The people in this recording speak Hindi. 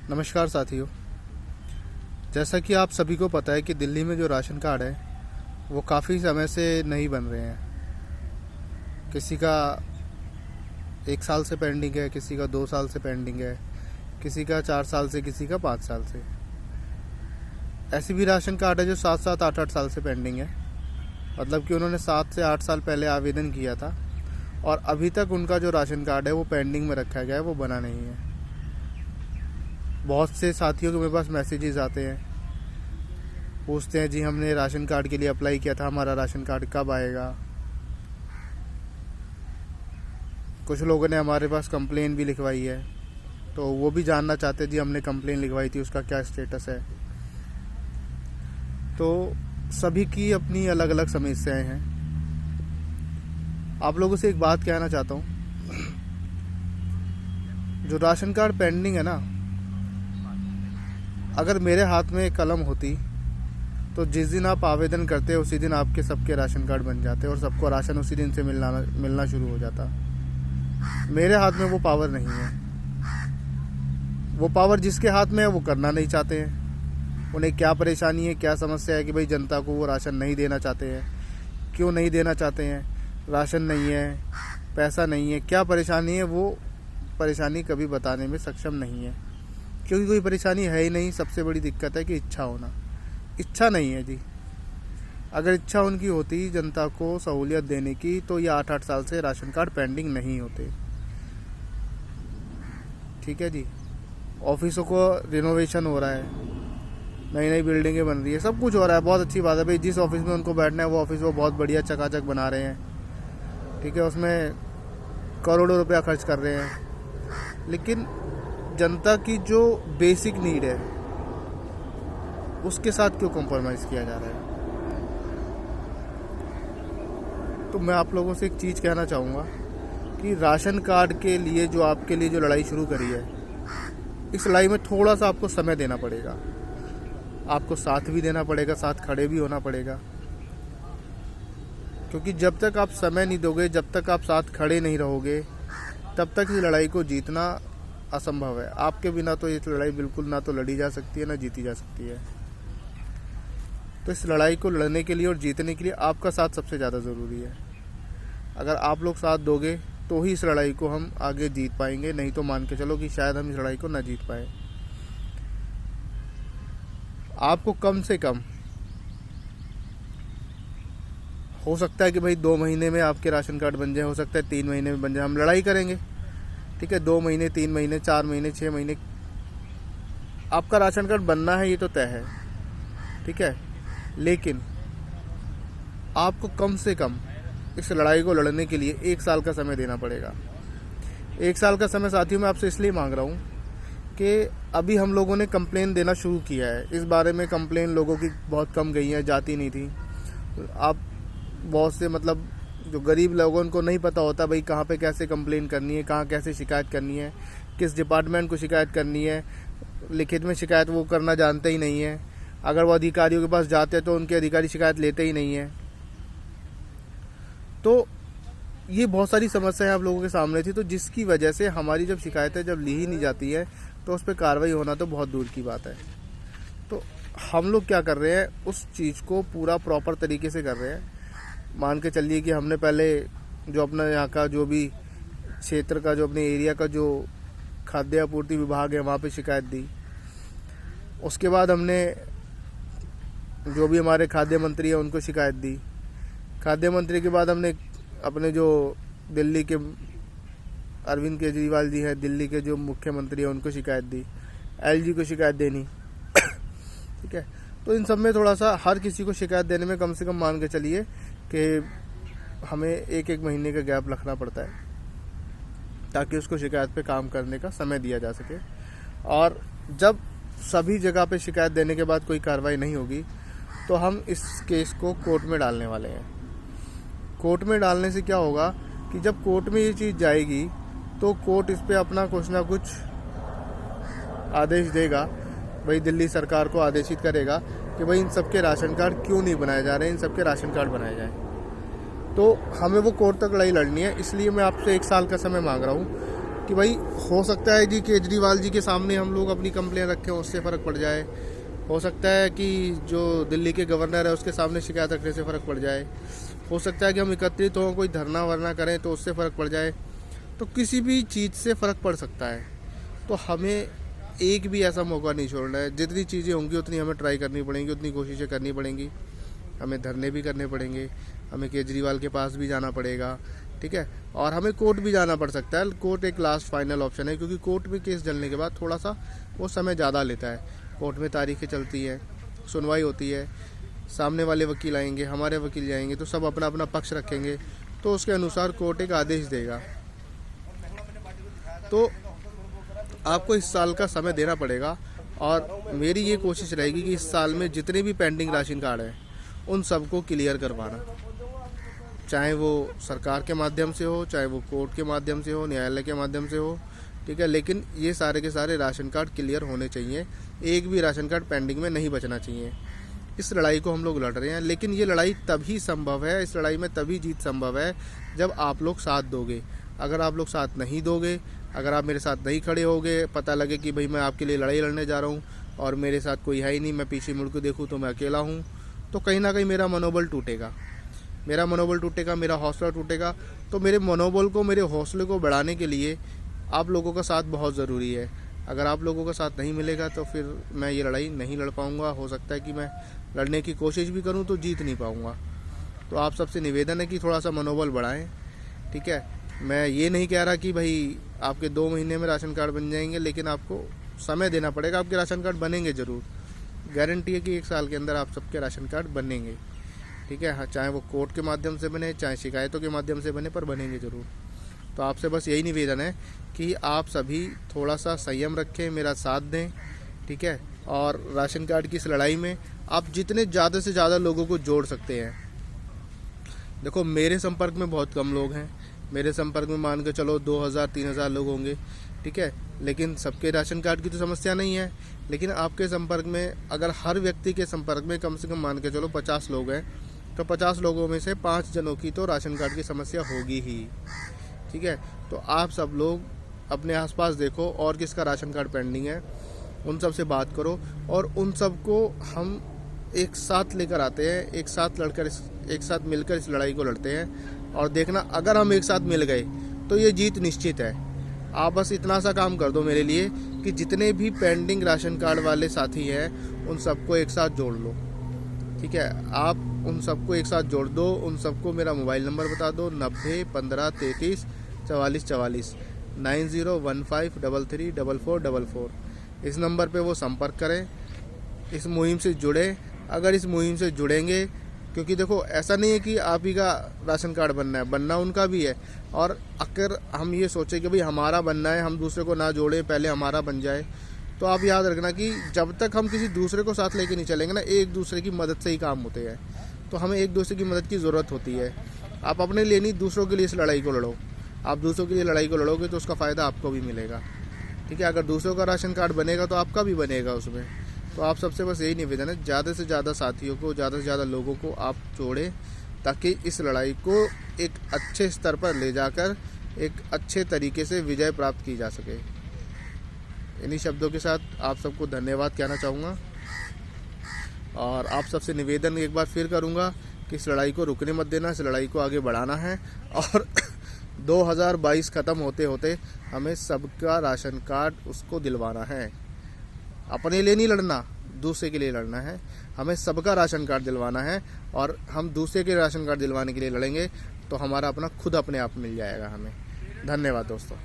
नमस्कार साथियों। जैसा कि आप सभी को पता है कि दिल्ली में जो राशन कार्ड है वो काफ़ी समय से नहीं बन रहे हैं। किसी का 1 साल से पेंडिंग है, किसी का 2 साल से पेंडिंग है, किसी का 4 साल से, किसी का 5 साल से। ऐसे भी राशन कार्ड है जो 7-7, 8-8 साल से पेंडिंग है। मतलब कि उन्होंने 7 से 8 साल पहले आवेदन किया था और अभी तक उनका जो राशन कार्ड है वो पेंडिंग में रखा गया है, वो बना नहीं है। बहुत से साथियों के मेरे पास मैसेजेस आते हैं, पूछते हैं जी हमने राशन कार्ड के लिए अप्लाई किया था, हमारा राशन कार्ड कब आएगा। कुछ लोगों ने हमारे पास कंप्लेन भी लिखवाई है, तो वो भी जानना चाहते हैं जी हमने कंप्लेन लिखवाई थी, उसका क्या स्टेटस है। तो सभी की अपनी अलग अलग समस्याएं हैं। आप लोगों से एक बात कहना चाहता हूँ, जो राशन कार्ड पेंडिंग है ना, अगर मेरे हाथ में एक कलम होती तो जिस दिन आप आवेदन करते उसी दिन आपके सबके राशन कार्ड बन जाते और सबको राशन उसी दिन से मिलना शुरू हो जाता। मेरे हाथ में वो पावर नहीं है। वो पावर जिसके हाथ में है वो करना नहीं चाहते हैं। उन्हें क्या परेशानी है, क्या समस्या है कि भाई जनता को वो राशन नहीं देना चाहते हैं। क्यों नहीं देना चाहते हैं? राशन नहीं है, पैसा नहीं है, क्या परेशानी है? वो परेशानी कभी बताने में सक्षम नहीं है, क्योंकि कोई परेशानी है ही नहीं। सबसे बड़ी दिक्कत है कि इच्छा होना। इच्छा नहीं है जी। अगर इच्छा उनकी होती जनता को सहूलियत देने की तो ये 8-8 साल से राशन कार्ड पेंडिंग नहीं होते। ठीक है जी। ऑफिसों को रिनोवेशन हो रहा है, नई नई बिल्डिंगें बन रही है, सब कुछ हो रहा है, बहुत अच्छी बात है भाई। जिस ऑफिस में उनको बैठना है वो ऑफिस वो बहुत बढ़िया चकाचक बना रहे हैं। ठीक है, उसमें करोड़ों रुपया खर्च कर रहे हैं, लेकिन जनता की जो बेसिक नीड है उसके साथ क्यों कॉम्प्रोमाइज़ किया जा रहा है? तो मैं आप लोगों से एक चीज़ कहना चाहूँगा कि राशन कार्ड के लिए जो आपके लिए जो लड़ाई शुरू करी है, इस लड़ाई में थोड़ा सा आपको समय देना पड़ेगा। आपको साथ भी देना पड़ेगा, साथ खड़े भी होना पड़ेगा। क्योंकि जब तक आप समय नहीं दोगे, जब तक आप साथ खड़े नहीं रहोगे, तब तक इस लड़ाई को जीतना असंभव है। आपके बिना तो ये लड़ाई बिल्कुल ना तो लड़ी जा सकती है, ना जीती जा सकती है। तो इस लड़ाई को लड़ने के लिए और जीतने के लिए आपका साथ सबसे ज़्यादा ज़रूरी है। अगर आप लोग साथ दोगे तो ही इस लड़ाई को हम आगे जीत पाएंगे, नहीं तो मान के चलो कि शायद हम इस लड़ाई को ना जीत पाए। आपको कम से कम हो सकता है कि भाई 2 महीने में आपके राशन कार्ड बन जाए, हो सकता है 3 महीने में बन जाए। हम लड़ाई करेंगे, ठीक है। 2 महीने, 3 महीने, 4 महीने, 6 महीने आपका राशन कार्ड बनना है, ये तो तय है, ठीक है। लेकिन आपको कम से कम इस लड़ाई को लड़ने के लिए 1 साल का समय देना पड़ेगा। 1 साल का समय साथियों मैं आपसे इसलिए मांग रहा हूँ कि अभी हम लोगों ने कंप्लेन देना शुरू किया है। इस बारे में कंप्लेन लोगों की बहुत कम गई है, जाती नहीं थी। आप बहुत से मतलब जो गरीब लोगों को नहीं पता होता भाई कहाँ पे कैसे कंप्लेन करनी है, कहाँ कैसे शिकायत करनी है, किस डिपार्टमेंट को शिकायत करनी है। लिखित में शिकायत वो करना जानते ही नहीं है। अगर वो अधिकारियों के पास जाते हैं तो उनके अधिकारी शिकायत लेते ही नहीं है। तो ये बहुत सारी समस्याएं आप लोगों के सामने थी, तो जिसकी वजह से हमारी जब शिकायतें जब ली ही नहीं जाती है तो उस पर कार्रवाई होना तो बहुत दूर की बात है। तो हम लोग क्या कर रहे हैं, उस चीज़ को पूरा प्रॉपर तरीके से कर रहे हैं। मान के चलिए कि हमने पहले जो अपना यहाँ का जो भी क्षेत्र का जो अपने एरिया का जो खाद्य आपूर्ति विभाग है वहाँ पे शिकायत दी। उसके बाद हमने जो भी हमारे खाद्य मंत्री है उनको शिकायत दी। खाद्य मंत्री के बाद हमने अपने जो दिल्ली के अरविंद केजरीवाल जी हैं, दिल्ली के जो मुख्यमंत्री हैं उनको शिकायत दी। एलजी को शिकायत देनी, ठीक है। तो इन सब में थोड़ा सा हर किसी को शिकायत देने में कम से कम मान के चलिए कि हमें 1-1 महीने का गैप रखना पड़ता है, ताकि उसको शिकायत पे काम करने का समय दिया जा सके। और जब सभी जगह पे शिकायत देने के बाद कोई कार्रवाई नहीं होगी तो हम इस केस को कोर्ट में डालने वाले हैं। कोर्ट में डालने से क्या होगा कि जब कोर्ट में ये चीज़ जाएगी तो कोर्ट इस पे अपना कुछ ना कुछ आदेश देगा। भाई दिल्ली सरकार को आदेशित करेगा कि भाई इन सबके राशन कार्ड क्यों नहीं बनाए जा रहे हैं, इन सबके राशन कार्ड बनाए जाएं। तो हमें वो कोर्ट तक लड़ाई लड़नी है। इसलिए मैं आपसे 1 साल का समय मांग रहा हूँ कि भाई हो सकता है जी केजरीवाल जी के सामने हम लोग अपनी कंप्लेन रखें, उससे फ़र्क पड़ जाए। हो सकता है कि जो दिल्ली के गवर्नर है उसके सामने शिकायत रखने से फ़र्क पड़ जाए। हो सकता है कि हम एकत्रित हों, कोई धरना वरना करें तो उससे फ़र्क पड़ जाए। तो किसी भी चीज़ से फ़र्क पड़ सकता है। तो हमें एक भी ऐसा मौका नहीं छोड़ना है। जितनी चीज़ें होंगी उतनी हमें ट्राई करनी पड़ेंगी, उतनी कोशिशें करनी पड़ेंगी। हमें धरने भी करने पड़ेंगे, हमें केजरीवाल के पास भी जाना पड़ेगा, ठीक है। और हमें कोर्ट भी जाना पड़ सकता है। कोर्ट एक लास्ट फाइनल ऑप्शन है, क्योंकि कोर्ट में केस जलने के बाद थोड़ा सा वो समय ज़्यादा लेता है। कोर्ट में तारीखें चलती हैं, सुनवाई होती है, सामने वाले वकील आएंगे, हमारे वकील जाएंगे, तो सब अपना अपना पक्ष रखेंगे, तो उसके अनुसार कोर्ट एक आदेश देगा। तो आपको इस साल का समय देना पड़ेगा, और मेरी ये कोशिश रहेगी कि इस साल में जितने भी पेंडिंग राशन कार्ड हैं उन सबको क्लियर करवाना, चाहे वो सरकार के माध्यम से हो, चाहे वो कोर्ट के माध्यम से हो, न्यायालय के माध्यम से हो, ठीक है। लेकिन ये सारे के सारे राशन कार्ड क्लियर होने चाहिए, एक भी राशन कार्ड पेंडिंग में नहीं बचना चाहिए। इस लड़ाई को हम लोग लड़ रहे हैं, लेकिन ये लड़ाई तभी संभव है, इस लड़ाई में तभी जीत संभव है जब आप लोग साथ दोगे। अगर आप लोग साथ नहीं दोगे, अगर आप मेरे साथ नहीं खड़े होगे, पता लगे कि भाई मैं आपके लिए लड़ाई लड़ने जा रहा हूँ और मेरे साथ कोई है ही नहीं, मैं पीछे मुड़ के देखूँ तो मैं अकेला हूँ, तो कहीं ना कहीं मेरा मनोबल टूटेगा, मेरा हौसला टूटेगा। तो मेरे मनोबल को, मेरे हौसले को बढ़ाने के लिए आप लोगों का साथ बहुत ज़रूरी है। अगर आप लोगों का साथ नहीं मिलेगा तो फिर मैं ये लड़ाई नहीं लड़ पाऊँगा। हो सकता है कि मैं लड़ने की कोशिश भी करूँ तो जीत नहीं पाऊँगा। तो आप सबसे निवेदन है कि थोड़ा सा मनोबल बढ़ाएं, ठीक है। मैं ये नहीं कह रहा कि भाई आपके 2 महीने में राशन कार्ड बन जाएंगे, लेकिन आपको समय देना पड़ेगा। आपके राशन कार्ड बनेंगे ज़रूर, गारंटी है कि 1 साल के अंदर आप सबके राशन कार्ड बनेंगे, ठीक है। हाँ, चाहे वो कोर्ट के माध्यम से बने, चाहे शिकायतों के माध्यम से बने, पर बनेंगे ज़रूर। तो आपसे बस यही निवेदन है कि आप सभी थोड़ा सा संयम रखें, मेरा साथ दें, ठीक है। और राशन कार्ड की इस लड़ाई में आप जितने ज़्यादा से ज़्यादा लोगों को जोड़ सकते हैं। देखो, मेरे संपर्क में बहुत कम लोग हैं, मेरे संपर्क में मान के चलो 2000-3000 लोग होंगे, ठीक है। लेकिन सबके राशन कार्ड की तो समस्या नहीं है। लेकिन आपके संपर्क में अगर हर व्यक्ति के संपर्क में कम से कम मान के चलो 50 लोग हैं, तो 50 लोगों में से 5 जनों की तो राशन कार्ड की समस्या होगी ही, ठीक है। तो आप सब लोग अपने आसपास देखो और किसका राशन कार्ड पेंडिंग है, उन सब से बात करो और उन सब को हम एक साथ लेकर आते हैं, एक साथ मिलकर इस लड़ाई को लड़ते हैं। और देखना, अगर हम एक साथ मिल गए तो ये जीत निश्चित है। आप बस इतना सा काम कर दो मेरे लिए कि जितने भी पेंडिंग राशन कार्ड वाले साथी हैं उन सबको एक साथ जोड़ लो, ठीक है। आप उन सबको एक साथ जोड़ दो, उन सबको मेरा मोबाइल नंबर बता दो, 90 15 33 44 44 9015334444। इस नंबर पे वो संपर्क करें, इस मुहिम से जुड़े। अगर इस मुहिम से जुड़ेंगे, क्योंकि देखो ऐसा नहीं है कि आप ही का राशन कार्ड बनना है, बनना उनका भी है। और अगर हम ये सोचें कि भाई हमारा बनना है, हम दूसरे को ना जोड़े, पहले हमारा बन जाए, तो आप याद रखना कि जब तक हम किसी दूसरे को साथ लेके नहीं चलेंगे ना, एक दूसरे की मदद से ही काम होते हैं। तो हमें एक दूसरे की मदद की ज़रूरत होती है। आप अपने लिए नहीं, दूसरों के लिए इस लड़ाई को लड़ो। आप दूसरों के लिए लड़ाई को लड़ोगे तो उसका फ़ायदा आपको भी मिलेगा, ठीक है। अगर दूसरों का राशन कार्ड बनेगा तो आपका भी बनेगा उसमें। तो आप सबसे बस यही निवेदन है, ज़्यादा से ज़्यादा साथियों को, ज़्यादा से ज़्यादा लोगों को आप जोड़ें, ताकि इस लड़ाई को एक अच्छे स्तर पर ले जाकर एक अच्छे तरीके से विजय प्राप्त की जा सके। इन्हीं शब्दों के साथ आप सबको धन्यवाद कहना चाहूँगा, और आप सबसे निवेदन एक बार फिर करूँगा कि इस लड़ाई को रुकने मत देना, इस लड़ाई को आगे बढ़ाना है। और 2022 ख़त्म होते होते हमें सबका राशन कार्ड उसको दिलवाना है। अपने लिए नहीं लड़ना, दूसरे के लिए लड़ना है। हमें सबका राशन कार्ड दिलवाना है, और हम दूसरे के राशन कार्ड दिलवाने के लिए लड़ेंगे तो हमारा अपना खुद अपने आप मिल जाएगा हमें। धन्यवाद दोस्तों।